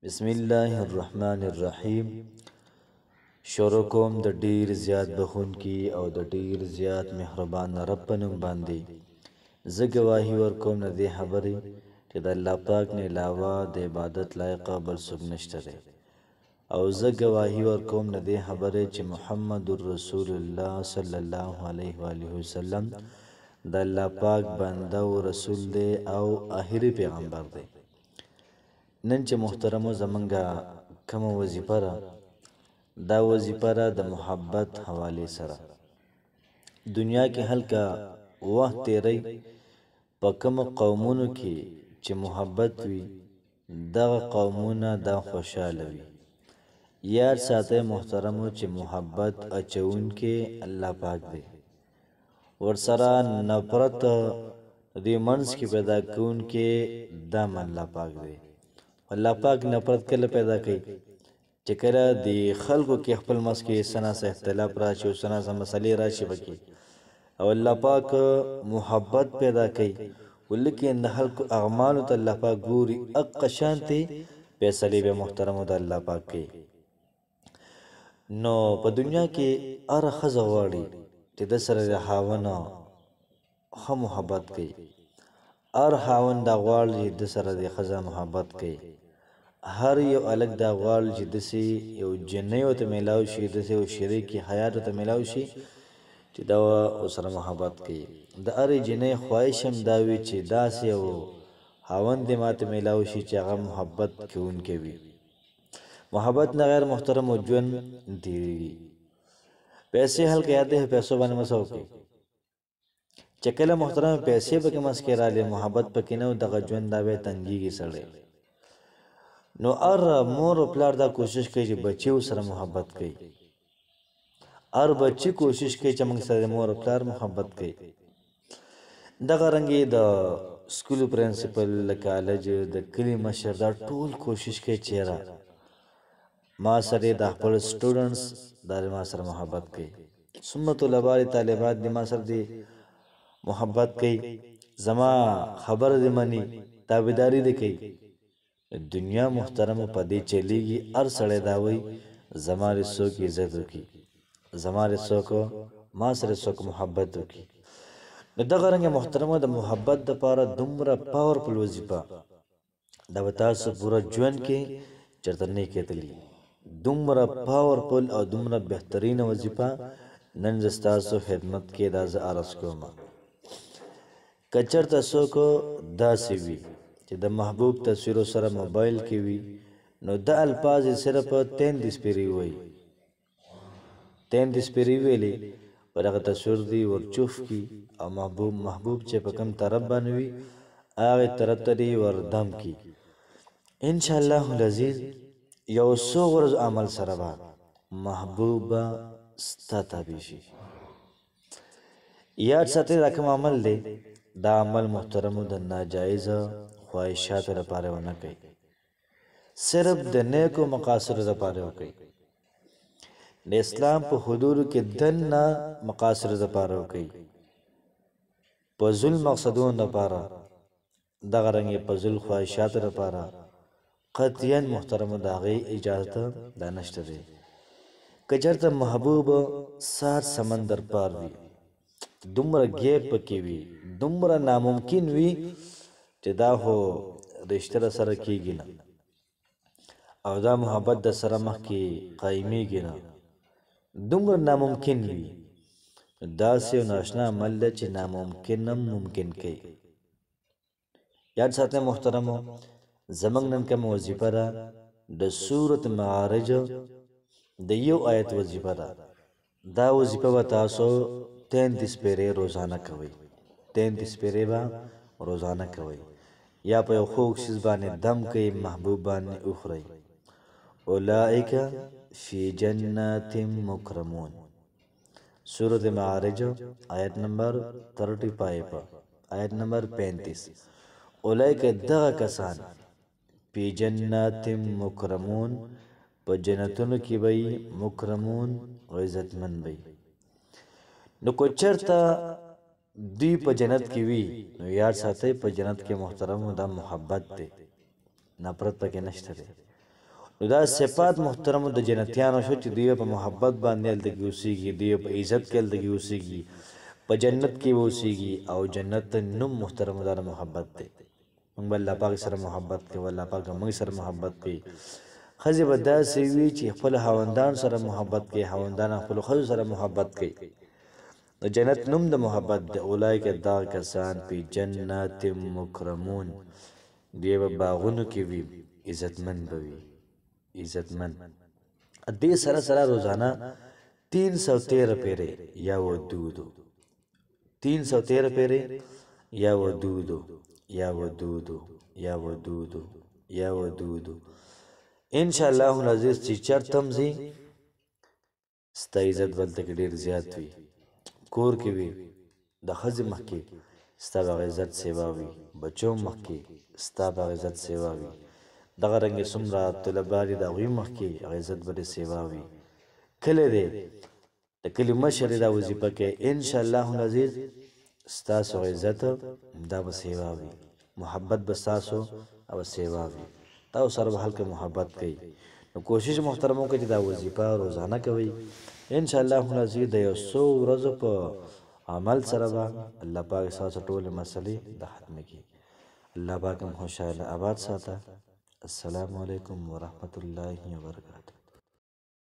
بسم الله الرحمن الرحیم. شروع کوم د ډیر زیات بخون کی او د ډیر زیات مهربان رب په نوم باندې. زه ګواهی ورکوم نه دې خبرې چې د الله پاک نه علاوه د عبادت لایق بل څوک نشته دی، او زه ګواهی ورکوم نه دې خبرې چې محمد رسول الله صلی الله علیه و آله وسلم د الله پاک بنده او رسول دی او آخري پیغمبر دی. نن چې محترمو زمونږه کومه وظیفه ده، دا وظیفه ده د محبت حوالې سره. دنیا کې هلکه وخت تیری په کوم قومونو کې چې محبت وي، دغه قومونه دا خوشحاله وي. یاد ساتئ محترمو چې محبت اچون کې الله پاک دی، ورسره نفرت دې منځ کې پیدا کون کې دم الله پاک دی. الله پاک نفرت کله پیدا کوي چې کله د خلکو کې خپل منځ کې سنا سه اختلاف راشي او سنا سه مسلې راشي وکي، او الله پاک محبت پیدا کوي ولکه د خلکو اعمالو ته الله پاک ګوري اق شانتي فیصلې به محترمو د الله پاک کوي. نو په دنیا کې هر ښځه غواړي چې د سره د خاوند ښه محبت کوي، هر خاوند دا غواړي چې د سره د ښځه محبت کوي، هر یو الګ دا غواړي چې داسې یو جنیو ته میلاو شي، داسې یو شریک حیات ته میلاو شي چې دا ورسره محبت کوي. د هرې جنۍ خواهش هم دا وي چې داسې یو خاوند دې ماته میلاو شي چې هغه محبت کوونکی وي. محبت نه غیر محترم ژوند تېرېږي. پیسې هلکه یاد دی پیسو باندې مه کوي چې کله محترم پیسې پکې منځ کې راغلې محبت پکې نه و، دغه ژوند دا بیا تنګېږي سړی. نو هر مور او پلار دا کوشش کوي چې بچي ورسره محبت کوي، هر بچي کوشش کوي چې موږ سره مور او پلار محبت کوي. دغه رنګې د سکول پرنسپل، د کالج، د کلي مشر دا ټول کوشش کوي چې یاره ما سره د خپل سټوډنټس دا ما سره محبت کوي، څومره طلبا طالبات د ما سره دی محبت کوي، زما خبر دې مني، تابعداري دې کوي. دنیا محترم په دې چلیږي هر سړی دا وایي زما څوک عزت وکړي، زما څوک ما سره څوک محبت وکړي. نو دغه رنګه محترمه د محبت دپاره دومره پاورفل وظیفه دا به تاسو پوره ژوند کې چېرته نه کېدلي. دومره پاورفل او دومره بهترینه وظیفه نن زه ستاسو خدمت کې دا زه عرض کوم. که چېرته څوک داسې وي چې د محبوب تصویرو سره موبایل کې وي، نو د الفاظ یې صرف 33 پیرې وایي، 33 پیرې ویلې پر هغه تصویر دی ورچوف کی او محبوب چې په کوم طرف باندې وي هغه طرف ته دی وردم کی. ان شاء الله العزیز یو څو ورځ عمل سره به محبوب ستا تابع شي. یاد ساتئ دا کوم عمل دی، دا عمل محترمو د ناجایز خواهشاتو لپاره ونه کوي، صرف د نیکو مقاصدو لپاره وکړي. د اسلام په حدودو کې دنه مقاصدو لپاره وکړي، په ظلم مقصدونو لپاره دغه رنګې په ظلم خواهشاتو لپاره قطعاً محترمو د هغې اجازه دا نشته دی. که چېرته محبوب سار سمندر پار وي، دومره ګیپ پکې وي، دومره ناممکن وي چې دا خو رشته سره کېږي نه او دا محبت د سره مخکې قایمېږي نه، دومره ناممکن وي. داسې یو ناشنا عمل دی چې ناممکن هم ممکن کوي. یاد ساتئ محترمو زموږ نن کومه وظیفه ده، د سورت معارج د یو آیت وظیفه ده. دا وظیفه به تاسو 33 پیرې روزانه کوئ، 33 پیرې به روزانه کوئ، یا په یو خوږ څیز باندې دم کوئ، محبوب باندې وخورئ. اولئک فی جنات مکرمون، سورت معارج آیت نمبر 35 آیت نمبر 35. اولئک دغه کسان فی جنات مکرمون په جنتونو کې به مکرمون او عزتمن به. نو کو چېرته دوی په جنت کې وي، نو یاد ساتئ په جنت کې محترم دا محبت دی، نفرت پکې نشته دی. نو دا صفات محترمو د جنتیانو شو چې دوی په محبت باندې هلته اوسیږي، دوی په عزت کې هلته اوسیږي، په جنت کې اوسیږي او جنت نوم محترمو دا محبت دی. موږ به الله پاک سره محبت کوو، الله پاک موږ سره محبت کوي. ښځې به داسې وي چې خپل خاوندان سره محبت کوي، خاوندان خپلو ښځو سره محبت کوي. د جنت نوم د محبت دی. اولئک دغه کسان فی جنات مکرمون، دوی به باغونو کې وي، عزتمند به وي، عزتمند. دې سره سره روزانه 313 پیرې یا ودودو، 313 پیرې یا ودودو یا ودودو یا ودودو یا ودودو. ان شاء الله العزیز چې چرتم زی ستا عزت بلته کې ډېر زیات وي. کور کې وي د ښځې مخ کې ستا به عزت سیوا وي، بچو مخ کې ستا به عزت سیوا وي، دغه رنګې څومره طلبا دي د هغوی مخ کې عزت به دې سیوا وي. کلی دی د کلي مشر دا وظیفه کوي، انشاءالله العزیز ستاسو عزت دا به سیوا وي، محبت به ستاسو او سیوا وي. تاسو سره به هلکه محبت کوي. نو کوشش محترمو کوي چې دا وظیفه روزانه کوئ. انشاءالله العزیز د یو څو ورځو په عمل سره به الله پاک ستاسو ټولې مسلې د ختمې کړي. الله پاک مو خوشحاله آباد ساته. السلام علیکم ورحمة الله وبرکاته.